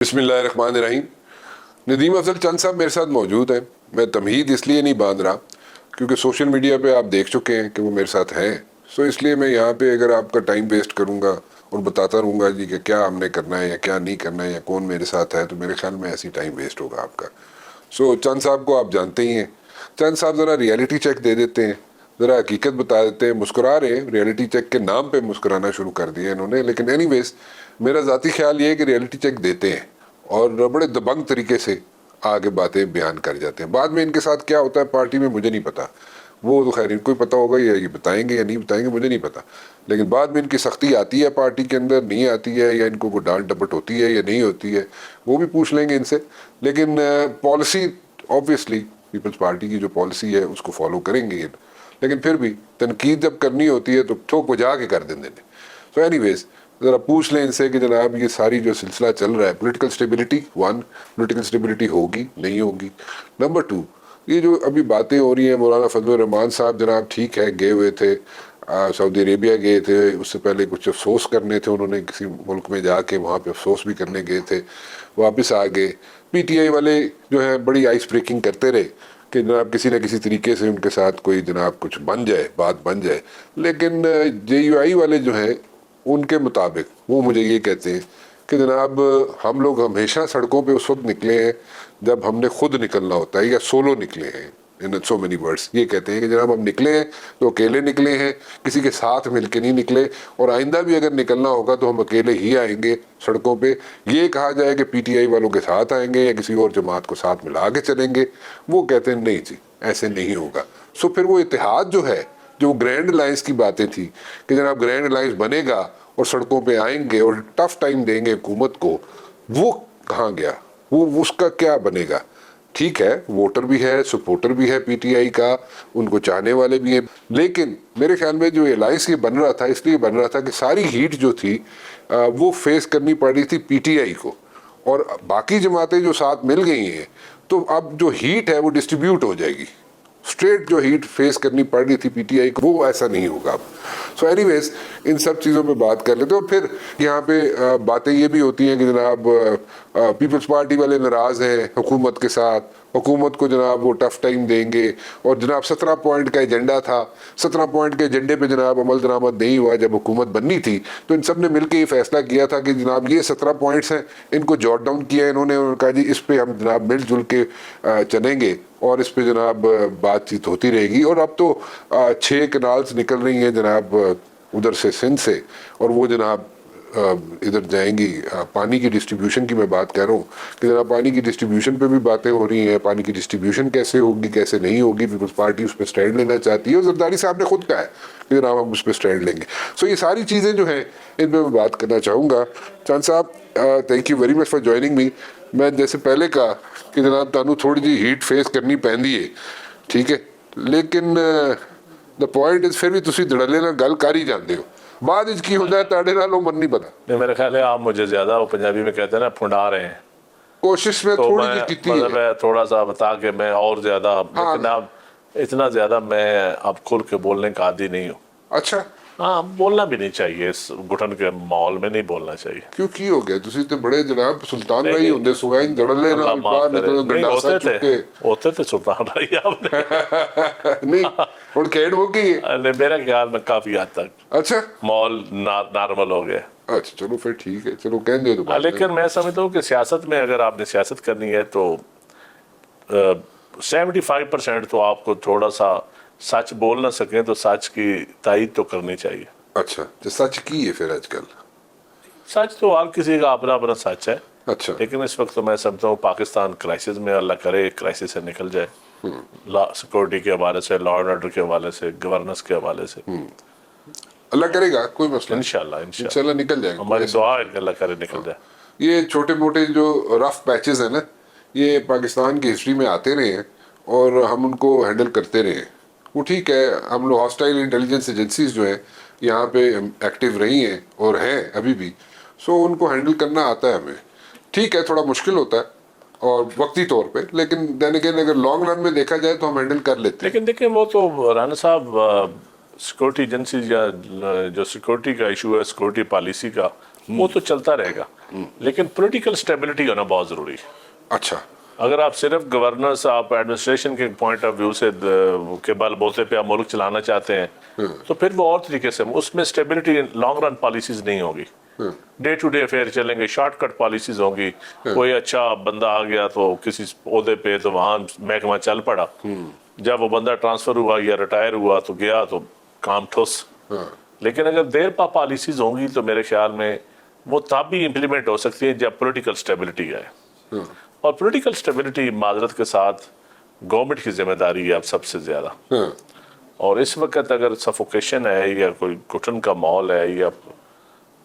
بسم اللہ الرحمن الرحیم۔ ندیم افضل چند صاحب میرے ساتھ موجود ہیں۔ میں تمہید اس لیے نہیں باندھ رہا کیونکہ سوشل میڈیا پہ آپ دیکھ چکے ہیں کہ وہ میرے ساتھ ہیں، سو اس لیے میں یہاں پہ اگر آپ کا ٹائم ویسٹ کروں گا اور بتاتا رہوں گا جی کہ کیا ہم نے کرنا ہے یا کیا نہیں کرنا ہے یا کون میرے ساتھ ہے، تو میرے خیال میں ایسی ٹائم ویسٹ ہوگا آپ کا۔ سو چند صاحب کو آپ جانتے ہی ہیں، چند صاحب ذرا ریئلٹی چیک دے دیتے ہیں، ذرا حقیقت بتا دیتے ہیں، مسکرا رہے ہیں، ریئلٹی چیک کے نام پہ مسکرانا شروع کر دیا انہوں نے، لیکن اینی ویز میرا ذاتی خیال یہ ہے کہ ریئلٹی چیک دیتے ہیں اور بڑے دبنگ طریقے سے آگے باتیں بیان کر جاتے ہیں۔ بعد میں ان کے ساتھ کیا ہوتا ہے پارٹی میں مجھے نہیں پتا، وہ تو خیر ان کو ہی پتا ہوگا، یا یہ بتائیں گے یا نہیں بتائیں گے مجھے نہیں پتا، لیکن بعد میں ان کی سختی آتی ہے پارٹی کے اندر، نہیں آتی ہے، یا ان کو کوئی ڈانٹ ڈپٹ ہوتی ہے یا نہیں ہوتی ہے، وہ بھی پوچھ لیں گے ان سے۔ لیکن پالیسی آبویسلی پیپلز پارٹی کی جو پالیسی ہے اس کو فالو کریں گے، لیکن پھر بھی تنقید جب کرنی ہوتی ہے تو ٹھوک بجا کے کر دیں۔ سو اینی ویز ذرا پوچھ لیں ان سے کہ جناب یہ ساری جو سلسلہ چل رہا ہے، پولیٹیکل اسٹیبلٹی، پولیٹیکل اسٹیبلٹی ہوگی نہیں ہوگی، نمبر 2 یہ جو ابھی باتیں ہو رہی ہیں، مولانا فضل الرحمان صاحب جناب ٹھیک ہے گئے ہوئے تھے، سعودی عربیہ گئے تھے، اس سے پہلے کچھ افسوس کرنے تھے انہوں نے کسی ملک میں جا کے، وہاں پہ افسوس بھی کرنے گئے تھے، واپس آ گئے۔ پی ٹی آئی والے جو ہے بڑی آئس بریکنگ کرتے رہے کہ جناب کسی نہ کسی طریقے سے ان کے ساتھ کوئی جناب کچھ بن جائے، بات بن جائے، لیکن جے یو آئی والے جو ہیں ان کے مطابق وہ مجھے یہ کہتے ہیں کہ جناب ہم لوگ ہمیشہ سڑکوں پہ اس وقت نکلے ہیں جب ہم نے خود نکلنا ہوتا ہے، یا سولو نکلے ہیں، ان سو مینی ورڈز یہ کہتے ہیں کہ جناب ہم نکلے ہیں تو اکیلے نکلے ہیں، کسی کے ساتھ مل کے نہیں نکلے، اور آئندہ بھی اگر نکلنا ہوگا تو ہم اکیلے ہی آئیں گے سڑکوں پہ۔ یہ کہا جائے کہ پی ٹی آئی والوں کے ساتھ آئیں گے یا کسی اور جماعت کو ساتھ ملا کے چلیں گے، وہ کہتے ہیں نہیں جی ایسے نہیں ہوگا۔ سو پھر وہ اتحاد جو ہے، جو گرینڈ الائنس کی باتیں تھی کہ جناب گرینڈ الائنس بنے گا اور سڑکوں پہ آئیں گے اور ٹف ٹائم دیں گے حکومت کو، وہ کہاں گیا؟ وہ اس کا کیا بنے گا؟ ٹھیک ہے ووٹر بھی ہے، سپورٹر بھی ہے پی ٹی آئی کا، ان کو چاہنے والے بھی ہیں، لیکن میرے خیال میں جو الائنس یہ بن رہا تھا اس لیے بن رہا تھا کہ ساری ہیٹ جو تھی وہ فیس کرنی پڑ رہی تھی پی ٹی آئی کو، اور باقی جماعتیں جو ساتھ مل گئی ہیں تو اب جو ہیٹ ہے وہ ڈسٹریبیوٹ ہو جائے گی، اسٹریٹ جو ہیٹ فیس کرنی پڑ رہی تھی پی ٹی آئی کو وہ ایسا نہیں ہوگا اب۔ سو اینی ویز ان سب چیزوں پہ بات کر لیتے، اور پھر یہاں پہ باتیں یہ بھی ہوتی ہیں کہ جناب پیپلز پارٹی والے ناراض ہیں حکومت کے ساتھ، حکومت کو جناب وہ ٹف ٹائم دیں گے، اور جناب 17 پوائنٹ کا ایجنڈا تھا، 17 پوائنٹ کے ایجنڈے پہ جناب عمل درآمد نہیں ہوا۔ جب حکومت بننی تھی تو ان سب نے مل کے یہ فیصلہ کیا تھا کہ جناب یہ 17 پوائنٹس ہیں، ان کو جوٹ ڈاؤن کیا انہوں نے، کہا جی اس پہ ہم جناب مل جل کے چلیں گے اور اس پہ جناب بات چیت ہوتی رہے گی۔ اور اب تو 6 کنالز نکل رہی ہیں جناب ادھر سے سندھ سے، اور وہ جناب ادھر جائیں گی۔ پانی کی ڈسٹریبیوشن کی میں بات کر رہا ہوں کہ جناب پانی کی ڈسٹریبیوشن پہ بھی باتیں ہو رہی ہیں، پانی کی ڈسٹریبیوشن کیسے ہوگی کیسے نہیں ہوگی، پیپلز پارٹی اس پہ سٹینڈ لینا چاہتی ہے، اور زرداری صاحب نے خود کہا ہے کہ جناب ہم اس پہ سٹینڈ لیں گے۔ سو یہ ساری چیزیں جو ہیں ان پہ میں بات کرنا چاہوں گا۔ Chand sahab thank you very much for joining me. میں جیسے پہلے کہا کہ جناب تانوں تھوڑی جی ہیٹ فیس کرنی پیندی ہے، ٹھیک ہے، لیکن دا پوائنٹ از پھر بھی تسی دڑلے نہ گل کر ہی جاندے ہو، بعد اس کی ہوتا ہے تاڑے نال وہ من نہیں پتا۔ میرے خیال ہے آپ مجھے زیادہ وہ پنجابی میں کہتے ہیں نا پھنڈا رہے ہیں، کوشش میں تو تھوڑی میں جی کیتی مطلب ہے۔ ہے تھوڑا سا بتا کہ میں اور زیادہ، لیکن اب اتنا زیادہ میں اب کھل کے بولنے کا عادی نہیں ہوں۔ اچھا ہاں بولنا بھی نہیں چاہیے، اس گھٹن کے ماحول میں نہیں بولنا چاہیے۔ کیوں کی ہو گیا؟ تسی تے بڑے جناب سلطان نہیں رائی نہیں، ہوندے سوائن دڑلے اللہ نال معاف باہر کرے، نکلو نہیں گنڈاسا ہوتے تھے سلطان رائی آپ نے نہیں اور کھیڑ ہو گئی ہے۔ نہیں، میرے خیال میں کافی حد تک اچھا ماحول نارمل ہو گیا۔ اچھا چلو پھر ٹھیک ہے، چلو کہہ دے تو بات ہے۔ لیکن میں سمجھتا ہوں کہ سیاست میں اگر آپ نے سیاست کرنی ہے تو 75% تو آپ کو تھوڑا سا سچ بول نہ سکیں تو سچ کی تائید تو کرنی چاہیے۔ اچھا جو سچ کی ہے پھر آج کل؟ سچ تو ہر کسی کا اپنا اپنا سچ ہے، اچھا لیکن اس وقت تو میں سمجھتا ہوں پاکستان کرائسس میں، اللہ کرے کرائسس سے نکل جائے، سیکورٹی کے حوالے سے، لا اینڈ آرڈر کے حوالے سے، گورننس کے حوالے سے، اللہ کرے گا، کوئی مسئلہ نہیں، انشاءاللہ انشاءاللہ نکل جائے گا۔ ہماری دعا ہے کہ اللہ کرے نکل جائے۔ یہ چھوٹے موٹے جو رف پیچز ہیں نا، یہ پاکستان کی ہسٹری میں آتے رہے ہیں اور ہم ان کو ہینڈل کرتے رہے ہیں۔ وہ ٹھیک ہے، ہم لوگ ہاسٹائل انٹیلیجنس ایجنسیز جو ہیں یہاں پہ ایکٹیو رہی ہیں اور ہیں ابھی بھی، سو ان کو ہینڈل کرنا آتا ہے ہمیں۔ ٹھیک ہے تھوڑا مشکل ہوتا ہے اور وقتی طور پہ، لیکن دین اگین اگر لانگ رن میں دیکھا جائے تو ہم ہینڈل کر لیتے ہیں۔ لیکن دیکھیں وہ تو رانا صاحب سیکورٹی ایجنسیز یا جو سیکورٹی کا ایشو ہے، سیکورٹی پالیسی کا، وہ تو چلتا رہے گا، لیکن پولیٹیکل اسٹیبلٹی ہونا بہت ضروری ہے. اچھا اگر آپ صرف گورننس، آپ ایڈمنسٹریشن کے پوائنٹ آف ویو سے کے بل بوتے پہ آپ ملک چلانا چاہتے ہیں تو پھر وہ اور طریقے سے، اس میں اسٹیبلٹی لانگ رن پالیسیز نہیں ہوگی. ڈے ٹو ڈے افیئر چلیں گے، شارٹ کٹ پالیسیز ہوں گی. کوئی اچھا بندہ آ گیا تو کسی عہدے پہ تو وہاں محکمہ چل پڑا، جب وہ بندہ ٹرانسفر ہوا یا ریٹائر ہوا تو گیا تو کام ٹھوس. لیکن اگر دیر پا پالیسیز ہوں گی تو میرے خیال میں وہ تب بھی امپلیمنٹ ہو سکتی ہے جب پولیٹیکل اسٹیبلٹی آئے. اور پولیٹیکل اسٹیبلٹی معذرت کے ساتھ گورنمنٹ کی ذمہ داری ہے اب سب سے زیادہ. اور اس وقت اگر سفوکیشن ہے یا کوئی گھٹن کا ماحول ہے یا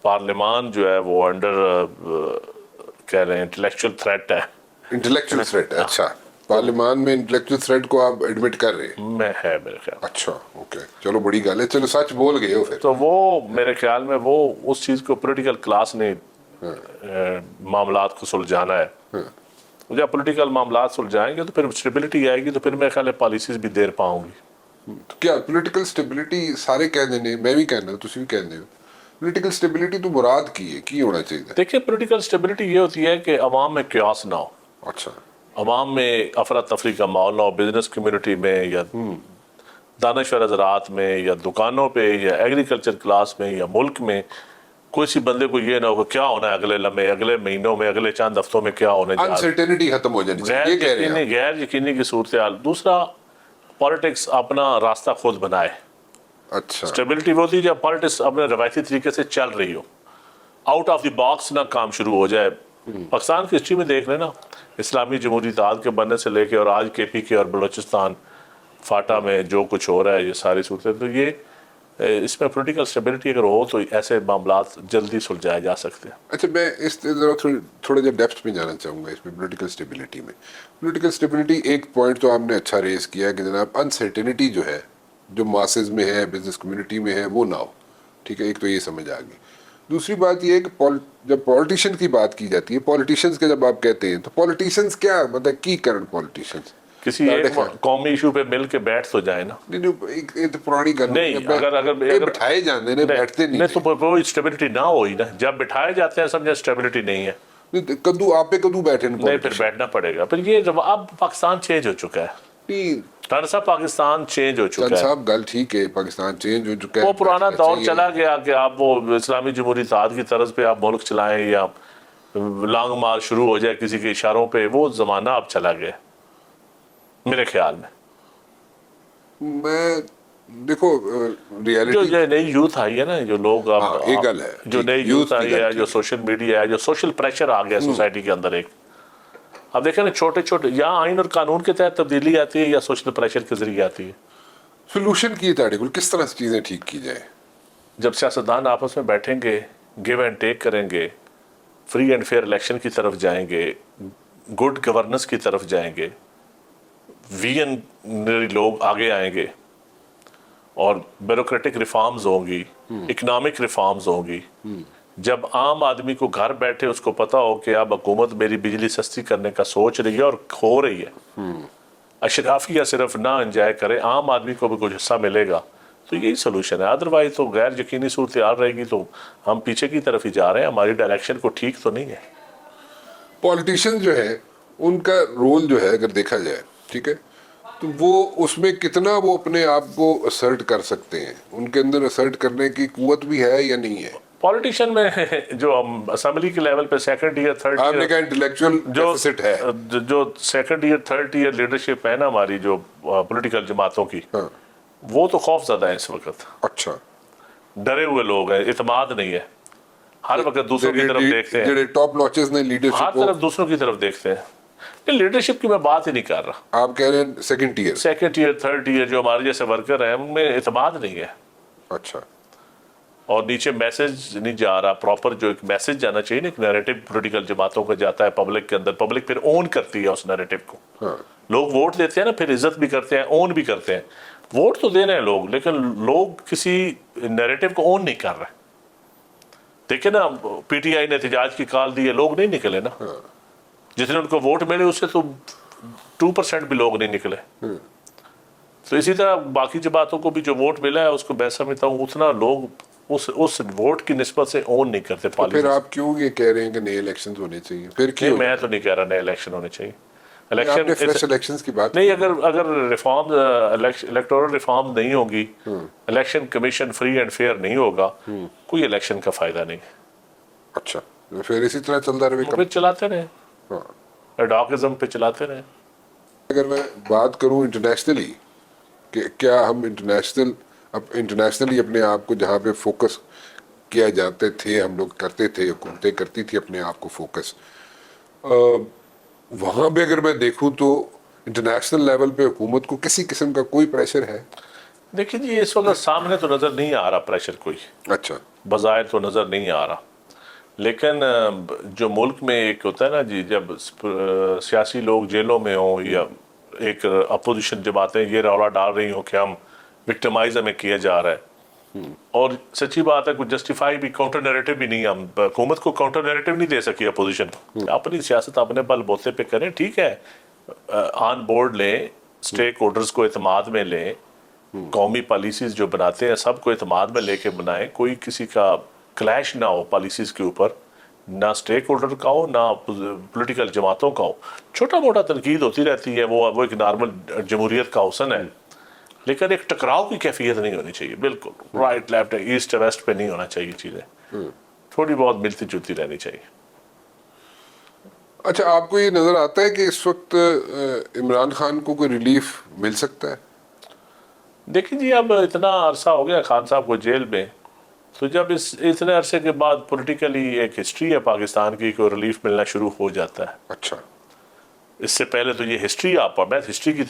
پارلیمان جو ہے وہ انڈر کہہ رہے ہیں انٹلیکچوئل تھریٹ ہے. Intellectual threat. اچھا پارلیمان میں انٹلیکچوئل تھریٹ کو آپ ایڈمٹ کر رہے ہیں؟ میں ہے میرے خیال. اچھا اوکے چلو بڑی گل ہے. چلو سچ بول گئے ہو پھر. تو وہ میرے خیال میں وہ اس چیز کو پولیٹیکل کلاس نے معاملات کو سلجھانا ہے. جب پولیٹیکل معاملات سلجھائیں گے تو پھر اسٹیبلٹی آئے گی تو پھر میرے خیال ہے پالیسیز بھی دیر پاؤں گی. تو کیا پولیٹیکل اسٹیبلٹی سارے کہنے نے، میں بھی کہنا تسی بھی کہنے ہو، پولیٹیکل اسٹیبلٹی تو مراد کی ہونا چاہیے؟ دیکھیں پولیٹیکل اسٹیبلٹی یہ ہوتی ہے کہ عوام میں کیوس نہ ہو. اچھا عوام میں افراتفری کا ماحول نہ ہو. بزنس کمیونٹی میں یا دانشور حضرات میں یا دکانوں پہ یا ایگریکلچر کلاس میں یا ملک میں کسی بندے کو یہ نہ ہو کہ کیا ہونا ہے اگلے لمحے، اگلے مہینوں میں، اگلے چند ہفتوں میں کیا ہونے جا رہا ہے. انسرٹینٹی ختم ہو جانی چاہیے، یہ کہہ رہے ہیں. غیر یقینی کی صورتحال. دوسرا پالیٹکس اپنا راستہ خود بنائے. اچھا اسٹیبلٹی وہ ہوتی ہے جب پالیٹکس اپنے روایتی طریقے سے چل رہی ہو، آؤٹ آف دی باکس نہ کام شروع ہو جائے. پاکستان کی ہسٹری میں دیکھ لینا، اسلامی جمہوری اتحاد کے بننے سے لے کے اور آج کے پی کے اور بلوچستان فاٹا میں جو کچھ ہو رہا ہے، یہ ساری صورتیں، تو یہ اس میں پولیٹیکل اسٹیبلٹی اگر ہو تو ایسے معاملات جلدی سلجھائے جا سکتے ہیں. اچھا میں اس تھوڑا جا ڈیپتھ میں جانا چاہوں گا اس میں پولیٹیکل اسٹیبلٹی میں. پولیٹیکل اسٹیبلٹی ایک پوائنٹ تو آپ نے اچھا ریز کیا کہ جناب انسرٹینٹی جو ہے جو ماسز میں ہے، بزنس کمیونٹی میں ہے، وہ نہ ہو. ٹھیک ہے، ایک تو یہ سمجھ آ گئی. دوسری بات یہ ہے کہ جب پولیٹیشین کی بات کی جاتی ہے، پولیٹیشینز کا جب آپ کہتے ہیں تو پولیٹیشینز کیا مطلب کی کرنٹ پولیٹیشینز کسی ایک قومی ایشو پہ مل کے بیٹھ تو جائے نا. یہ تو پرانی گل نہیں، اگر بٹھائے جاندے نے، بیٹھتے نہیں تو وہ اسٹیبلٹی نہ ہوئی نا. جب بٹھائے جاتے ہیں سمجھے اسٹیبلٹی نہیں ہے. کدو آپ پہ کدو بیٹھے نہیں، پھر بیٹھنا پڑے گا. پھر یہ اب پاکستان چینج ہو چکا ہے. رانا صاحب پاکستان چینج ہو چکا ہے. صاحب گل ٹھیک ہے، پاکستان چینج ہو چکا ہے. وہ پرانا دور چلا گیا کہ آپ وہ اسلامی جمہوری اتحاد کی طرز پہ آپ ملک چلائیں یا لانگ مارچ شروع ہو جائے کسی کے اشاروں پہ. وہ زمانہ اب چلا گیا میرے خیال میں. دیکھو ریالٹی جو نئی یوتھ آئی ہے نا، جو لوگ جو نئی یوتھ آئی ہے، جو سوشل میڈیا ہے، جو سوشل پریشر آ گیا سوسائٹی کے اندر. ایک اب دیکھیں نا، چھوٹے چھوٹے یا آئین اور قانون کے تحت تبدیلی آتی ہے یا سوشل پریشر کے ذریعے آتی ہے. سولوشن کی تاڑیکل کس طرح سے چیزیں ٹھیک کی جائیں؟ جب سیاستدان آپس میں بیٹھیں گے، گیو اینڈ ٹیک کریں گے، فری اینڈ فیئر الیکشن کی طرف جائیں گے، گڈ گورننس کی طرف جائیں گے، ویژنری لوگ آگے آئیں گے، اور بیوروکریٹک ریفارمز ہوں گی، اکنامک ریفارمز ہوں گی. جب عام آدمی کو گھر بیٹھے اس کو پتا ہو کہ اب حکومت میری بجلی سستی کرنے کا سوچ رہی ہے اور ہو رہی ہے، اشرافیہ صرف نہ انجوائے کرے، عام آدمی کو بھی کچھ حصہ ملے گا، تو یہی سلوشن ہے. ادروائز تو غیر یقینی صورتحال رہے گی تو ہم پیچھے کی طرف ہی جا رہے ہیں. ہماری ڈائریکشن کو ٹھیک تو نہیں ہے. پولیٹیشین جو ہے ان کا رول جو ہے اگر دیکھا جائے، ٹھیک ہے، تو وہ اس میں کتنا وہ اپنے آپ کو اسرٹ کر سکتے ہیں؟ ان کے اندر اسرٹ کرنے کی قوت بھی ہے یا نہیں ہے؟ پولیٹیشین میں جو اسمبلی کے لیول پہ سیکنڈ ایئر تھرڈ آپ نے کہا انٹلیکچوئل ڈیفیسٹ ہے، جو second year third year leadership ہے نا ہماری جو پولیٹیکل جماعتوں کی، وہ تو خوف زدہ ہے اس وقت. اچھا ڈرے ہوئے لوگ ہیں، اعتماد نہیں ہے. ہر وقت دوسروں کی طرف دیکھتے ہیں، ٹاپ ناچز نے لیڈرشپ ہر طرف دوسروں کی طرف دیکھتے ہیں. لیڈرشپ کی میں بات ہی نہیں کر رہا. آپ کہہ رہے ہیں سیکنڈ ایئر تھرڈ ایئر جو ہمارے جیسے ورکر ہیں ان میں اعتماد نہیں ہے. اچھا. اور نیچے میسج نہیں جا رہا پراپر. جو ایک میسج جانا چاہیے نا، ایک نیریٹو پولیٹیکل جماعتوں کا جاتا ہے پبلک کے اندر، پبلک پھر اون کرتی ہے اس نیریٹو کو. لوگ ووٹ دیتے ہیں نا، پھر عزت بھی کرتے ہیں، اون بھی کرتے ہیں. ووٹ تو دے رہے ہیں لوگ، لیکن لوگ کسی نیریٹو کو اون نہیں کر رہے. دیکھیں نا، پی ٹی آئی نے احتجاج کی کال دی ہے، لوگ نہیں نکلے نا. جتنے ان کو ووٹ ملے اس سے تو 2% بھی لوگ نہیں نکلے. تو اسی طرح باقی جماعتوں کو بھی جو ووٹ ملا ہے اس کو میں سمجھتا ہوں اتنا لوگ اس ووٹ کی نسبت سے اون نہیں کرتے پھر پالیسی. آپ کیوں یہ کہہ رہے ہیں کہ نئے الیکشن ہونے چاہیے؟ پھر کیوں میں تو نہیں کہہ رہا نئے الیکشن ہونے چاہیے. آپ نے فریش الیکشن الیکشنز کی بات نہیں, اگر ریفارم الیکٹورل ریفارم نہیں ہوگی, election commission free and fair نہیں ہوگا, کوئی الیکشن کا فائدہ نہیں. اچھا پھر اسی طرح چلتا رہے پھر چلاتے رہے, ہاں. ایڈاکزم پہ چلاتے رہے. اگر میں بات کروں انٹرنیشنلی کہ کیا ہم انٹرنیشنلی اپنے آپ کو جہاں پہ فوکس کیا جاتے تھے, ہم لوگ کرتے تھے, حکومتیں کرتی تھی اپنے آپ کو فوکس, وہاں پہ اگر میں دیکھوں تو انٹرنیشنل لیول پہ حکومت کو کسی قسم کا کوئی پریشر ہے؟ دیکھیں جی, اس وقت سامنے تو نظر نہیں آ رہا پریشر کوئی, اچھا بظاہر تو نظر نہیں آ رہا, لیکن جو ملک میں ایک ہوتا ہے نا جی, جب سیاسی لوگ جیلوں میں ہوں یا ایک اپوزیشن جب آتے ہیں یہ رولا ڈال رہی ہوں کہ ہم وکٹمائز ہمیں کیا جا رہا ہے, اور سچی بات ہے کوئی جسٹیفائی بھی, کاؤنٹر نیریٹو بھی نہیں, ہم حکومت کو کاؤنٹر نیریٹو نہیں دے سکی اپوزیشن. اپنی سیاست اپنے بل بوتے پہ کریں, ٹھیک ہے, آن بورڈ لیں, اسٹیک ہولڈرز کو اعتماد میں لیں, قومی پالیسیز جو بناتے ہیں سب کو اعتماد میں لے کے بنائیں, کوئی کسی کا کلیش نہ ہو پالیسیز کے اوپر, نہ اسٹیک ہولڈر کا ہو نہ پولیٹیکل جماعتوں کا ہو. چھوٹا موٹا تنقید ہوتی رہتی ہے, وہ ایک نارمل جمہوریت کا حسن ہے, لیکن ایک ٹکراؤ کی کیفیت نہیں ہونی چاہیے, بالکل رائٹ لیفٹ ایسٹ ویسٹ پہ نہیں ہونا چاہیے چیزیں, تھوڑی بہت ملتی جلتی رہنی چاہیے. اچھا آپ کو یہ نظر آتا ہے کہ اس وقت عمران خان کو کوئی ریلیف مل سکتا ہے؟ دیکھیں جی, اب اتنا عرصہ ہو گیا خان صاحب کو جیل میں, تو جب اتنے عرصے کے بعد پولیٹیکلی ایک ہسٹری ہے پاکستان کی, کوئی ریلیف ملنا شروع ہو جاتا ہے. اچھا اس سے پہلے تو یہ ہسٹری آپ میں ہسٹری کی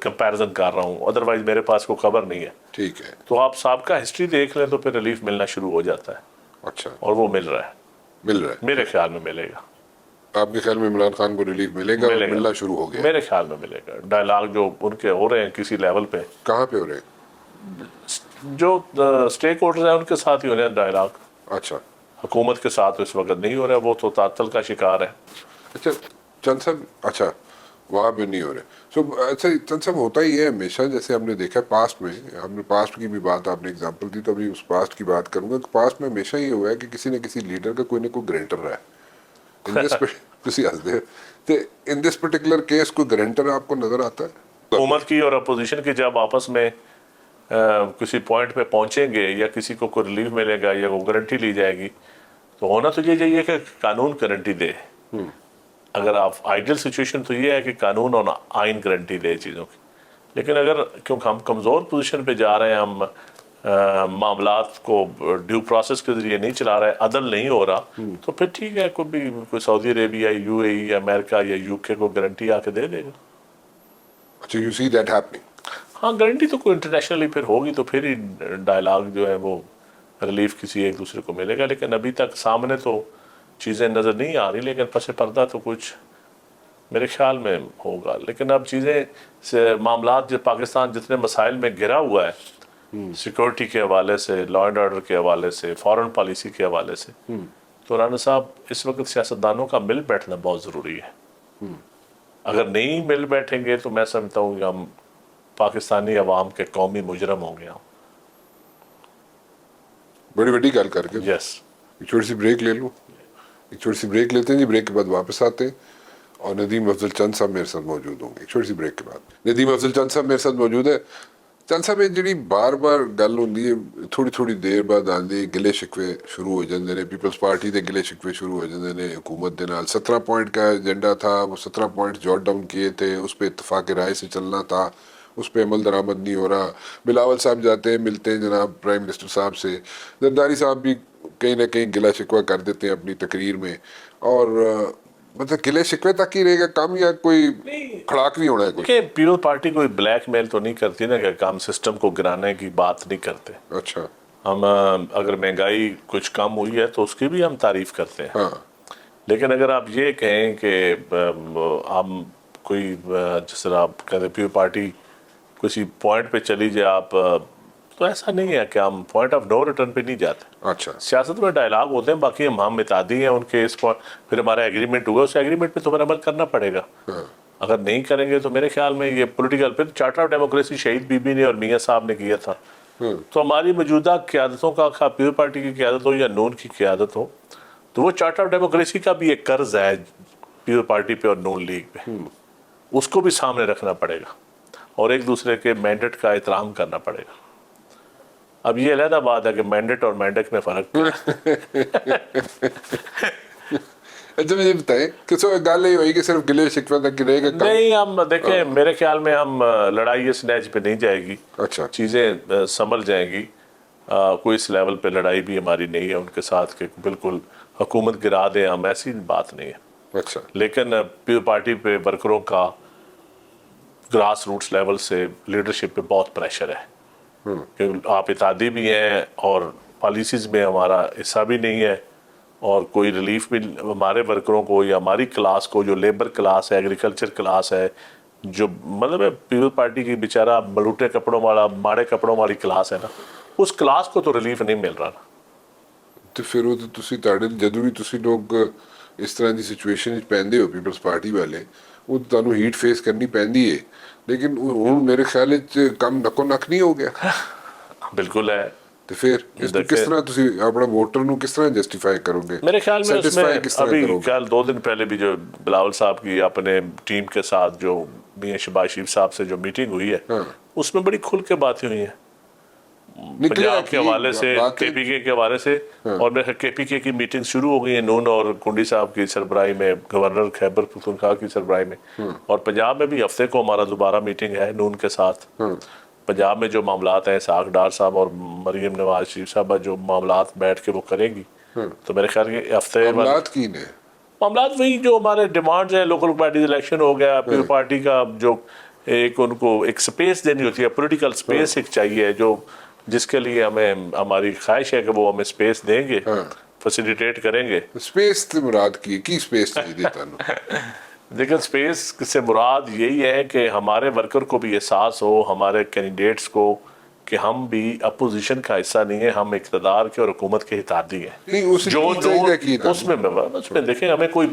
کمپیریزن کر رہا ہوں, ادروائز میرے پاس کوئی خبر نہیں ہے. ٹھیک ہے, تو آپ سابقہ ہسٹری دیکھ لیں تو پھر ریلیف ملنا شروع ہو جاتا ہے, اچھا اور وہ مل رہا ہے, مل رہا ہے. میرے خیال میں ملے گا. آپ کے خیال میں عمران خان کو ریلیف ملے گا اور ملنا شروع ہو گیا؟ میرے خیال میں ملے گا. ڈائلاگ جو ان کے ہو رہے ہیں کسی لیول پہ, کہاں پہ ہو رہے ہیں؟ جو اسٹیک ہولڈرز ہیں ان کے ساتھ ہی ہو رہے ہیں ڈائلاگ, اچھا حکومت کے ساتھ اس وقت نہیں ہو رہا, وہ تو تعطل کا شکار ہے. اچھا چند صاحب, اچھا وہاں پہ نہیں ہو رہے. سو اچھا چند صاحب, ہوتا ہی ہے ہمیشہ, جیسے ہم نے دیکھا پاسٹ میں, ہم نے پاسٹ کی بھی بات, آپ نے اگزامپل دی تو ابھی اس پاسٹ کی بات کروں گا کہ پاسٹ میں ہمیشہ یہ ہوا ہے کہ کسی نہ کسی لیڈر کا کوئی نہ کوئی گرنٹر رہا ہے. ان دس پرٹیکولر کیس کوئی گرنٹر آپ کو نظر آتا ہے؟ حکومت کی اور اپوزیشن کی جب آپس میں کسی پوائنٹ پہ پہنچیں گے, یا کسی کو کوئی ریلیف ملے گا یا کوئی گارنٹی لی جائے گی, تو ہونا تو یہ چاہیے کہ قانون گارنٹی دے. اگر آپ آئیڈیل سچویشن تو یہ ہے کہ قانون اور آئین گارنٹی دے چیزوں کی, لیکن اگر کیونکہ ہم کمزور پوزیشن پہ جا رہے ہیں, ہم معاملات کو ڈیو پروسیس کے ذریعے نہیں چلا رہے, عدل نہیں ہو رہا, تو پھر ٹھیک ہے, کوئی سعودی عربیہ, یو اے ای, امریکہ یا یو کے کو گارنٹی آ کے دے دے گا. اچھا یو سی دیٹ ہیپننگ. ہاں گارنٹی تو کوئی انٹرنیشنلی پھر ہوگی, تو پھر ہی ڈائلاگ جو ہے وہ ریلیف کسی ایک دوسرے کو ملے گا. لیکن ابھی تک سامنے تو چیزیں نظر نہیں آ رہی, لیکن پس پردہ تو کچھ میرے خیال میں ہوگا. لیکن اب چیزیں معاملات جو پاکستان جتنے مسائل میں گھرا ہوا ہے, سیکورٹی کے حوالے سے, لا اینڈ آرڈر کے حوالے سے, فارن پالیسی کے حوالے سے, تو رانا صاحب اس وقت سیاستدانوں کا مل بیٹھنا بہت ضروری ہے. اگر نہیں مل بیٹھیں گے تو میں سمجھتا ہوں کہ ہم پاکستانی عوام کے قومی مجرم ہوں گے. بڑی بڑی گل کر کے یس, ایک چھوٹی سی بریک لے لوں, ایک چھوٹی سی بریک لیتے ہیں جی, بریک کے بعد واپس آتے ہیں, اور ندیم افضل چند صاحب میرے ساتھ موجود ہوں گے. ایک چھوٹی سی بریک کے بعد ندیم افضل چند صاحب میرے ساتھ موجود ہے. چند صاحب جی بار بار گل ہوندی ہے, تھوڑی تھوڑی دیر بعد آندی گلے شکوے شروع ہو جاندے نے, پیپلز پارٹی دے گلے شکوے شروع ہو جاندے نے حکومت دے نال. 17 پوائنٹ کا ایجنڈا تھا, وہ 17 پوائنٹ جوٹ ڈاؤن کیے تھے, اس پہ اتفاق رائے سے چلنا تھا, اس پہ عمل درآمد نہیں ہو رہا. بلاول صاحب جاتے ہیں, ملتے ہیں جناب پرائم منسٹر صاحب سے, زرداری صاحب بھی کہیں نہ کہیں گلا شکوہ کر دیتے ہیں اپنی تقریر میں, اور مطلب گلے شکوے تک ہی رہے گا کام, یا کوئی کھڑاک بھی ہونا ہے کوئی؟ کہ پیپل پارٹی کوئی بلیک میل تو نہیں کرتی نا, کہ ہم سسٹم کو گرانے کی بات نہیں کرتے. اچھا ہم اگر مہنگائی کچھ کم ہوئی ہے تو اس کی بھی ہم تعریف کرتے ہیں. ہاں, لیکن اگر آپ یہ کہیں کہ ہم کوئی جس طرح آپ کہتے ہیں پیپل پارٹی کسی پوائنٹ پہ چلی جائے آپ, تو ایسا نہیں ہے کہ ہم پوائنٹ آف نو ریٹرن پہ نہیں جاتے. اچھا سیاست میں ڈائلاگ ہوتے ہیں, باقی ہم متعدی ہیں ان کے اس پوائنٹ, پھر ہمارا ایگریمنٹ ہوا, اس ایگریمنٹ پہ تو ہمیں عمل کرنا پڑے گا. اگر نہیں کریں گے تو میرے خیال میں یہ پولیٹیکل, پھر چارٹر آف ڈیموکریسی شہید بی بی نے اور میاں صاحب نے کیا تھا, تو ہماری موجودہ قیادتوں کا خواہ پیپل پارٹی کی قیادت ہو یا نون کی قیادت ہو تو وہ چارٹر آف ڈیموکریسی کا بھی ایک قرض ہے پیپل پارٹی پہ اور نون لیگ پہ، اس کو بھی سامنے رکھنا پڑے گا اور ایک دوسرے کے مینڈیٹ کا احترام کرنا پڑے گا۔ اب یہ علیحدہ بات ہے کہ مینڈیٹ اور مینڈیٹ میں فرق کیا ہے۔ اچھا مجھے بتائیں کہ سو گل یہ ہوئی کہ صرف گلے شکوے تک رہے گا کام؟ نہیں، ہم دیکھیں میرے خیال میں ہم لڑائی اس نیچ پہ نہیں جائے گی، اچھا چیزیں سنبھل جائیں گی۔ کوئی اس لیول پہ لڑائی بھی ہماری نہیں ہے ان کے ساتھ کہ بالکل حکومت گرا دیں ہم، ایسی بات نہیں ہے۔ اچھا لیکن پیپل پارٹی پہ ورکروں کا گراس روٹس لیول سے لیڈرشپ پہ بہت پریشر ہے کہ آپ اتحادی بھی ہیں اور پالیسیز میں ہمارا حصہ بھی نہیں ہے اور کوئی ریلیف بھی ہمارے ورکروں کو یا ہماری کلاس کو، جو لیبر کلاس ہے، ایگریکلچر کلاس ہے، جو مطلب ہے پیپل پارٹی کی بیچارہ ملوٹے کپڑوں والا، ماڑے کپڑوں والی کلاس ہے نا، اس کلاس کو تو ریلیف نہیں مل رہا نا۔ تو پھر وہ تو تسی تاڑے جدوں بھی تسی لوگ اس طرح دی سچویشن وچ پیندے ہو پیپلز پارٹی والے، وہ تانوں ہیٹ فیس کرنی پیندی ہے، لیکن ہن میرے خیال وچ کم نکو نک نہیں ہو گیا۔ بالکل ہے۔ تو پھر اس کو کس طرح تسی اپنا ووٹر نو کس طرح جسٹیفائی کرو گے؟ میرے خیال میں اس میں Satisfy کس طرح ابھی کرو گے؟ کل 2 دن پہلے بھی جو بلاول صاحب کی اپنے ٹیم کے ساتھ جو میاں شہباز شریف صاحب سے جو میٹنگ ہوئی ہے اس میں بڑی کھل کے باتیں ہوئی ہیں پنجاب کے حوالے سے، کے پی کے حوالے سے، اور میرے کے پی کے کی میٹنگ شروع ہو گئی ہے نون اور کنڈی صاحب کی سربراہی میں، گورنر خیبر پختونخوا کی سربراہی میں، اور پنجاب میں بھی ہفتے کو ہمارا دوبارہ میٹنگ ہے نون کے ساتھ۔ پنجاب میں جو معاملات ہیں اسحاق ڈار صاحب اور مریم نواز شریف صاحبہ جو معاملات بیٹھ کے وہ کریں گی، تو میرے خیال کے ہفتے معاملات کی نے معاملات وہی جو ہمارے ڈیمانڈز ہیں، لوکل پارٹیز الیکشن ہو گیا، پیپل پارٹی کا جو ایک ان کو ایک سپیس دینی ہوتی ہے، پولیٹیکل سپیس ایک چاہیے جو جس کے لیے ہمیں ہماری خواہش ہے کہ وہ ہمیں سپیس دیں گے، فیسیلیٹیٹ کریں گے۔ سپیس تے مراد کی سپیس چاہیے تانوں؟ لیکن سپیس سے مراد یہی ہے کہ ہمارے ورکر کو بھی احساس ہو، ہمارے کینڈیڈیٹس کو، کہ ہم بھی اپوزیشن کا حصہ نہیں ہے، ہم اقتدار کے اور حکومت کے اتحادی ہیں۔ نہیں اس میں دیکھیں ہمیں کوئی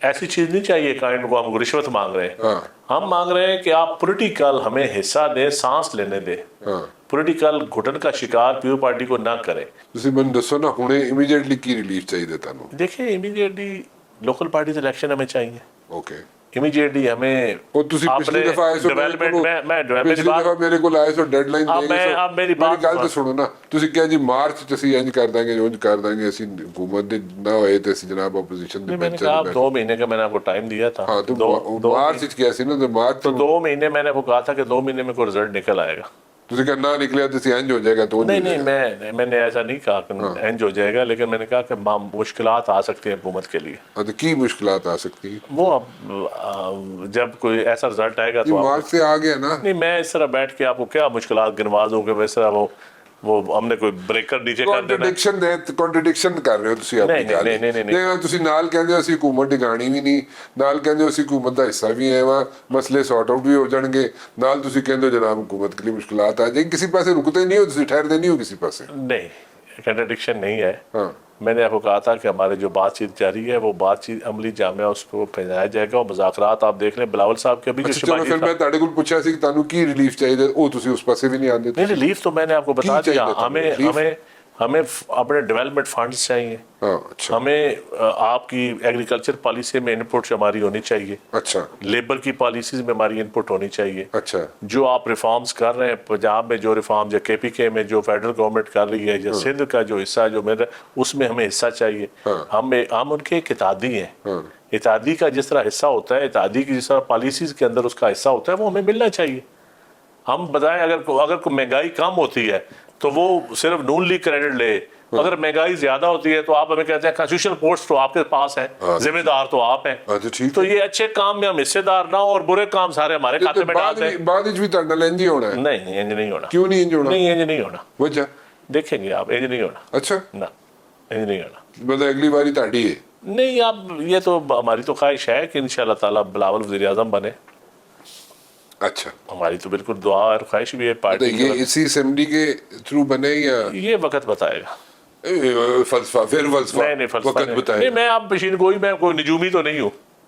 ایسی چیز نہیں چاہیے کائنڈ کو ہم رشوت مانگ رہے ہیں، ہم مانگ رہے ہیں کہ آپ پولیٹیکل ہمیں حصہ دیں، سانس لینے دیں، پولیٹیکل گھٹن کا شکار پیپل پارٹی کو نہ کریں۔ تسی من دسو نا ہنے امیڈیٹلی کی ریلیف چاہیے تانوں؟ دیکھیں امیڈیٹلی لوکل پارٹیز الیکشن ہمیں چاہیے، اوکے۔ امیڈیٹلی ہمیں اور تسی پچھلی دفعہ آئے سو پچھلی دفعہ میرے کو آئے سو ڈیڈ لائن دے گئے سو میری گل تو سنو نا، تسی کہا جی مارچ تسی انج کر دیں گے انج کر دیں گے، اسی حکومت دے نہ ہوئے تے اسی جناب اپوزیشن دے میں نے کہا 2 مہینے کا میں نے آپ کو ٹائم دیا تھا، ہاں تو مارچ وچ کیا سی نا، تو مارچ تو 2 مہینے میں نے آپ کو کہا تھا کہ 2 مہینے میں کوئی رزلٹ نکل آئے گا۔ تسی کہا نہ نکلیا تو انج ہو جائے گا، تو نہیں میں نے ایسا نہیں کہا کہ انج ہو جائے گا، لیکن میں نے کہا کہ مشکلات آ سکتی ہیں حکومت کے لیے۔ تو کی مشکلات آ سکتی ہیں؟ وہ اب جب کوئی ایسا رزلٹ آئے گا تو مارچ سے آ گیا نا۔ نہیں میں اس طرح بیٹھ کے آپ کو کیا مشکلات گنوا دوں کہ اس طرح وہ ہم نے کوئی بریکر نیچے کر دینا۔ کنٹرڈکشن کر رہے ہو تسی اپنی گل۔ نہیں تسی نال کہندے اسی حکومت ٹکانی بھی نہیں، نال کہندے اسی حکومت دا حصہ بھی ہے، وہاں مسئلے سارٹ آؤٹ بھی ہو جان گے، نال تسی کہندے جناب حکومت کے لیے مشکلات آ جائیں گے، کسی پاسے رکتے نہیں ہو، تسی ٹھہرتے نہیں ہو کسی پاسے۔ نہیں کنٹرڈکشن نہیں ہے، میں نے آپ کو کہا تھا کہ ہمارے جو بات چیت جاری ہے وہ بات چیت عملی جامعہ اس کو پھیلایا جائے گا، اور مذاکرات آپ دیکھ لیں بلاول صاحب کے ابھی جو چلو پھر میں تہاڈے کول پوچھا سی کہ تانوں کی ریلیف چاہیے، او تسی اس پاسے بھی نہیں آندے۔ نہیں ریلیف تو میں نے آپ کو بتا دیا، ہمیں اپنے ڈیولپمنٹ فنڈز چاہیے، ہمیں آپ کی ایگریکلچر پالیسی میں انپٹ ہماری ہونی چاہیے، اچھا لیبر کی پالیسیز میں ہماری انپٹ ہونی چاہیے، اچھا جو آپ ریفارمز کر رہے ہیں پنجاب میں، جو ریفارم یا کے پی کے میں جو فیڈرل گورنمنٹ کر رہی ہے، یا سندھ کا جو حصہ جو میرا، اس میں ہمیں حصہ چاہیے۔ ہم ان کے ایک اتحادی ہیں، اتحادی کا جس طرح حصہ ہوتا ہے، اتحادی کی جس طرح پالیسیز کے اندر اس کا حصہ ہوتا ہے، وہ ہمیں ملنا چاہیے۔ ہم بتائیں اگر کوئی مہنگائی کم ہوتی ہے تو وہ صرف نون لیگ کریڈٹ لے، اگر مہنگائی زیادہ ہوتی ہے تو آپ ہمیں کہتے ہیں کانسٹیٹیوشنل پوسٹ تو آپ کے پاس ہے، ذمہ دار تو آپ ہیں، تو یہ اچھے کام میں ہم حصے دار نہ ہو اور برے کام سارے ہمارے کھاتے میں ڈال دیں۔ بعد وچ بھی تہاڈے نال انج ہی ہونا ہے؟ نہیں انج نہیں ہونا۔ کیوں نہیں انج ہونا؟ نہیں انج نہیں ہونا، وجہ دیکھیں گے آپ، انج نہیں ہونا۔ اچھا نہ انج نہیں ہونا، مطلب اگلی باری تہاڈی ہے؟ نہیں آپ یہ تو ہماری تو خواہش ہے کہ انشاءاللہ تعالیٰ بلاول وزیر اعظم بنے، اچھا ہماری تو بالکل دعا اور خواہش بھی ہے پارٹی۔ یہ اسی اسمبلی کے تھرو بنے یا یہ وقت بتائے گا، فلسفہ؟ پھر فلسفہ نہیں فلسفہ وقت بتائے نہیں، میں آپ پشین گوئی میں کوئی نجومی تو نہیں ہوں،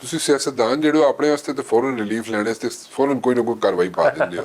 ਤੁਸੀਂ ਸਿਆਸਤਦਾਨ ਜਿਹੜੇ ਹੋ ਆਪਣੇ ਵਾਸਤੇ ਤੇ ਫੌਰਨ ਰਿਲੀਫ ਲੈਣ ਵਾਸਤੇ ਫੌਰਨ ਕੋਈ ਨਾ ਕੋਈ ਕਾਰਵਾਈ ਪਾ ਦਿੰਦੇ ਹੋ।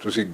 ਤੁਸੀਂ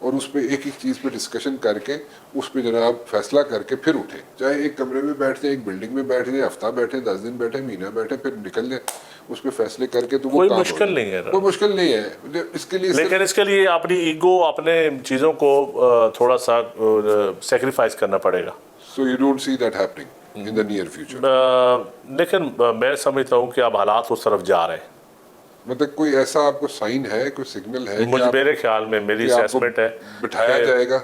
اور اس پہ ایک ایک چیز پہ ڈسکشن کر کے اس پہ جناب فیصلہ کر کے پھر اٹھیں. چاہے ایک کمرے میں بیٹھ جائیں, ایک بلڈنگ میں بیٹھ جائیں, ہفتہ بیٹھیں, 10 دن بیٹھیں, مہینہ بیٹھیں, پھر نکل جائیں اس پہ فیصلے کر کے. تو وہ کوئی کام مشکل نہیں ہے, کوئی مشکل نہیں ہے اس کے لیے. لیکن اس کے لیے اپنی ایگو, اپنے چیزوں کو تھوڑا سا سیکریفائز کرنا پڑے گا. So you don't see that happening in the near future. لیکن میں سمجھتا ہوں کہ اب حالات اس طرف جا رہے ہیں. مطلب کوئی ایسا آپ کو سائن ہے, کوئی سگنل ہے میرے خیال میں, میری اسیسمنٹ ہے, بٹھایا جائے گا؟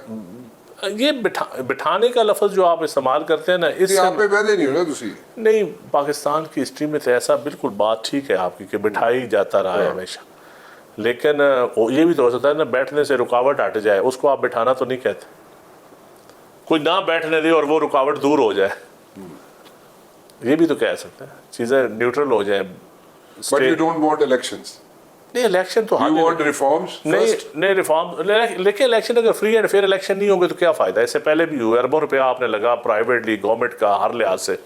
یہ بٹھانے کا لفظ جو آپ استعمال کرتے ہیں نا, اس سے آپ پہ وعدے نہیں ہو نا تسی. نہیں, پاکستان کی ہسٹری میں تو ایسا بالکل بات ٹھیک ہے آپ کی کہ بٹھائی جاتا رہا ہے ہمیشہ. لیکن یہ بھی تو ہو سکتا ہے نا بیٹھنے سے رکاوٹ ہٹ جائے, اس کو آپ بٹھانا تو نہیں کہتے. کوئی نہ بیٹھنے دے اور وہ رکاوٹ دور ہو جائے, یہ بھی تو کہہ سکتے ہیں, چیزیں نیوٹرل ہو جائیں. But you don't want elections. نہیں, الیکشن تو You want reforms first. نہیں ریفارم, لیکن الیکشن اگر فری اینڈ فیئر الیکشن نہیں ہوں گے تو کیا فائدہ. اس سے پہلے بھی ہوئے, اربوں روپیہ آپ نے لگا پرائیویٹلی گورنمنٹ کا ہر لحاظ سے,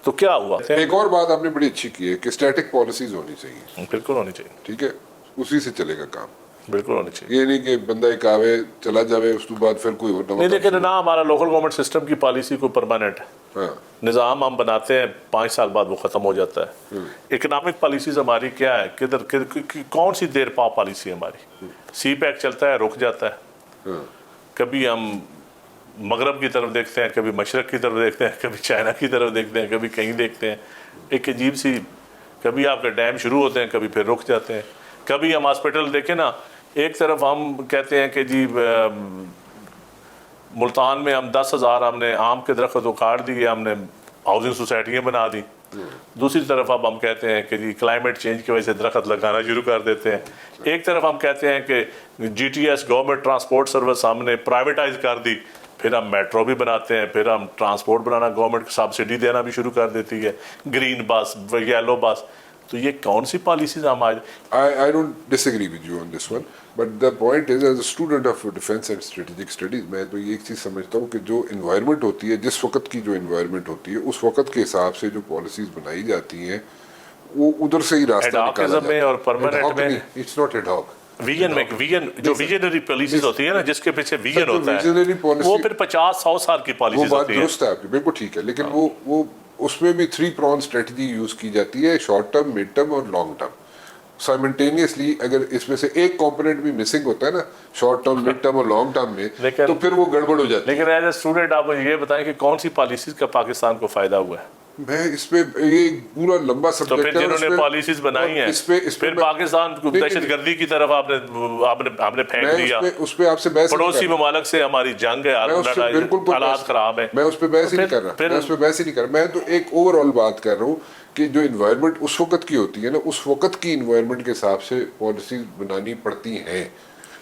تو کیا ہوا. ایک اور بات آپ نے بڑی اچھی کی ہے کہ اسٹیٹک پالیسیز ہونی چاہیے. بالکل ہونی چاہیے, ٹھیک ہے, اسی سے چلے گا کام. بالکل ہونی چاہیے. یہ نہیں کہ بندہ ایک آوے چلا جاوے اس کے بعد پھر کوئی نہیں, لیکن نہ ہمارا لوکل گورنمنٹ سسٹم کی پالیسی کو پرماننٹ ہے. نظام ہم بناتے ہیں, 5 سال بعد وہ ختم ہو جاتا ہے. اکنامک پالیسیز ہماری کیا ہے, کدھر کون سی دیر پا پالیسی ہے ہماری. سی پیک چلتا ہے, رک جاتا ہے. کبھی ہم مغرب کی طرف دیکھتے ہیں, کبھی مشرق کی طرف دیکھتے ہیں, کبھی چائنا کی طرف دیکھتے ہیں, کبھی کہیں دیکھتے ہیں. ایک عجیب سی, کبھی آپ کے ڈیم شروع ہوتے ہیں, کبھی پھر رک جاتے ہیں. کبھی ہم ہاسپٹل دیکھیں نا, ایک طرف ہم کہتے ہیں کہ جی ملتان میں ہم 10,000 ہم نے آم کے درخت اکاڑ دیے, ہم نے ہاؤسنگ سوسائٹیاں بنا دی. دوسری طرف اب ہم کہتے ہیں کہ جی کلائمیٹ چینج کی وجہ سے درخت لگانا شروع کر دیتے ہیں. ایک طرف ہم کہتے ہیں کہ G T S government transport service ہم نے پرائیویٹائز کر دی, پھر ہم میٹرو بھی بناتے ہیں, پھر ہم ٹرانسپورٹ بنانا, گورنمنٹ سبسڈی دینا بھی شروع کر دیتی ہے, گرین بس, یلو بس. تو یہ کون سی پالیسیز ہم آج. I don't disagree with you on this one, but the point is as a student of defense and strategic studies میں تو یہ ایک چیز سمجھتا ہوں کہ جو انوائرمنٹ ہوتی ہے, جس وقت کی جو انوائرمنٹ ہوتی ہے اس وقت کے حساب سے جو پالیسیز بنائی جاتی ہیں وہ ادھر سے ہی راستہ نکالا جاتا ہے. اور پرماننٹ میں it's not ad hoc. Vision جو ویژنری پالیسیز ہوتی ہے نا, جس کے پیچھے ویژن ہوتا ہے, وہ پھر 50-100 سال کی پالیسیز ہوتی ہے. وہ بات درست ہے آپ کی, بالکل ٹھیک ہے, لیکن وہ اس میں بھی 3 pronged اسٹریٹجی یوز کی جاتی ہے, شارٹ ٹرم, مڈ ٹرم اور لانگ ٹرم. سائملٹینیسلی اگر اس میں سے ایک کمپوننٹ بھی مسنگ ہوتا ہے نا شارٹ ٹرم, مڈ ٹرم اور لانگ ٹرم میں, تو پھر وہ گڑبڑ ہو جاتی ہے. لیکن ایز اے اسٹوڈنٹ آپ مجھے یہ بتائیں کہ کون سی پالیسیز کا پاکستان کو فائدہ ہوا ہے. میں اس پہ یہ پورا لمبا تو سبجیکٹ پھر ہے. جنہوں نے پالیسیز بنائی ہیں, پھر پاکستان کو دہشت گردی کی طرف آپ نے پھینک دیا, اس پہ آپ سے بحث پڑوسی ممالک سے ہماری جنگ ہے, حالات خراب ہیں. میں اس پہ بحث ہی نہیں کر رہا, میں تو ایک اوور آل بات کر رہا ہوں کہ جو انوائرمنٹ اس وقت کی ہوتی ہے نا, اس وقت کی انوائرمنٹ کے حساب سے پالیسیز بنانی پڑتی ہیں.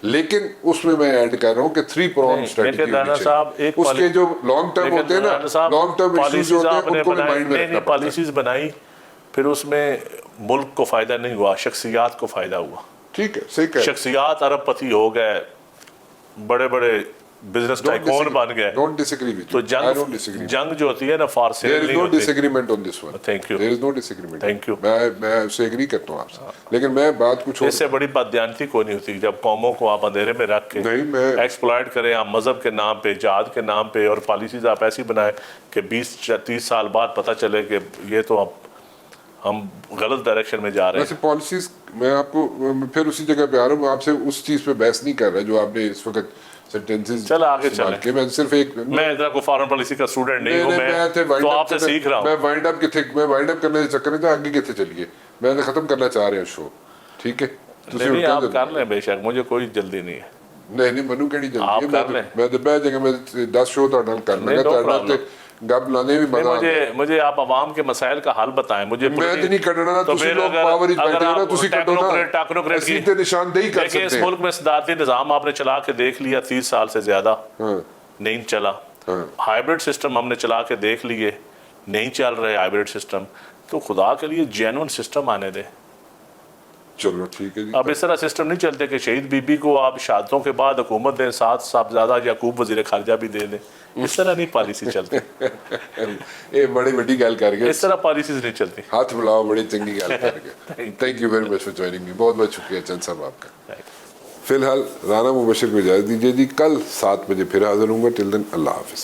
لیکن اس میں ایڈ کر رہا ہوں کہ 3 pronged اسٹریٹجی ہونی چاہیے. اس کے جو لانگ ٹرم ہوتے ہیں نا, لانگ ٹرم ایشوز جو ہوتے ہیں ان کو بھی مائنڈ میں رکھنا پڑتا ہے. پالیسیز بنائی, پھر اس میں ملک کو فائدہ نہیں ہوا, شخصیات کو فائدہ ہوا. ٹھیک ہے, صحیح کہہ. شخصیات ارب پتی ہو گئے, بڑے بڑے بزنس ٹائکون بن گئے. Don't disagree with you. تو I don't disagree with you. جنگ جو ہوتی ہے نا فار سیل There is نہیں no ہوتی. disagreement on this one. Thank you. There is no disagreement. Thank you. میں اس سے ایگری کرتا ہوں آپ سے, لیکن میں بات کچھ اس سے بڑی بددیانتی کوئی نہیں ہوتی جب قوموں کو آپ اندھیرے میں رکھ کے ایکسپلائٹ کریں, آپ مذہب کے نام پہ, جہاد کے نام پہ, اور پالیسیز آپ ایسی بنائیں کہ 20-30 سال بعد پتہ چلے کہ یہ تو ہم غلط ڈائریکشن میں جا رہے ہیں. ویسے پالیسیز میں آپ کو پھر اسی جگہ پہ آ رہا ہوں, آپ سے اس چیز پہ بحث نہیں کر رہا جو آپ نے اس وقت سینٹنسز. چل آگے چلیں. میں صرف ایک, میں ادھر کو فارن پالیسی کا اسٹوڈنٹ نہیں ہوں, میں تو آپ سے سیکھ رہا ہوں. میں وائنڈ اپ کرنے کے چکر میں آگے کتنے چلیے, میں نے ختم کرنا چاہ رہے ہیں شو. ٹھیک ہے, نہیں آپ کر لیں بے شک, مجھے کوئی جلدی نہیں ہے. نہیں منو کہڑی جلدی ہے, میں جگہ میں 10 شو کرنا گا, گپ لانے بھی مزہ. مجھے آپ عوام کے مسائل کا حل بتائیں. مجھے میں نہیں کڈنا, تسی لوگ پاور ہی بیٹھے ہو نا, تسی کڈو نا, اسی تے نشاندہی کر سکتے ہیں. اس ملک میں صدارتی نظام آپ نے چلا کے دیکھ لیا 30 سال سے زیادہ, نہیں چلا. ہائیبرڈ سسٹم ہم نے چلا کے دیکھ لیے, نہیں چل رہے ہائیبرڈ سسٹم. تو خدا کے لیے جینون سسٹم آنے دے. چلو ٹھیک ہے جی. اب اس طرح سسٹم نہیں چلتے کہ شہید بی بی کو آپ شہادتوں کے بعد حکومت دیں, ساتھ صاحبزادہ یعقوب وزیر خارجہ بھی دے دیں. اس طرح نہیں پالیسی چلتی. یہ بڑی بڑی گل کر کے اس طرح پالیسیز نہیں چلتی. ہاتھ ملاؤ, بڑی چنگی گل کر کے. Thank you very much for joining me. بہت بہت شکریہ چند صاحب آپ کا. فی الحال رانا مبشر کو اجازت دیجیے جی، کل 7 بجے پھر حاضر ہوں گا. ٹل دین اللہ حافظ.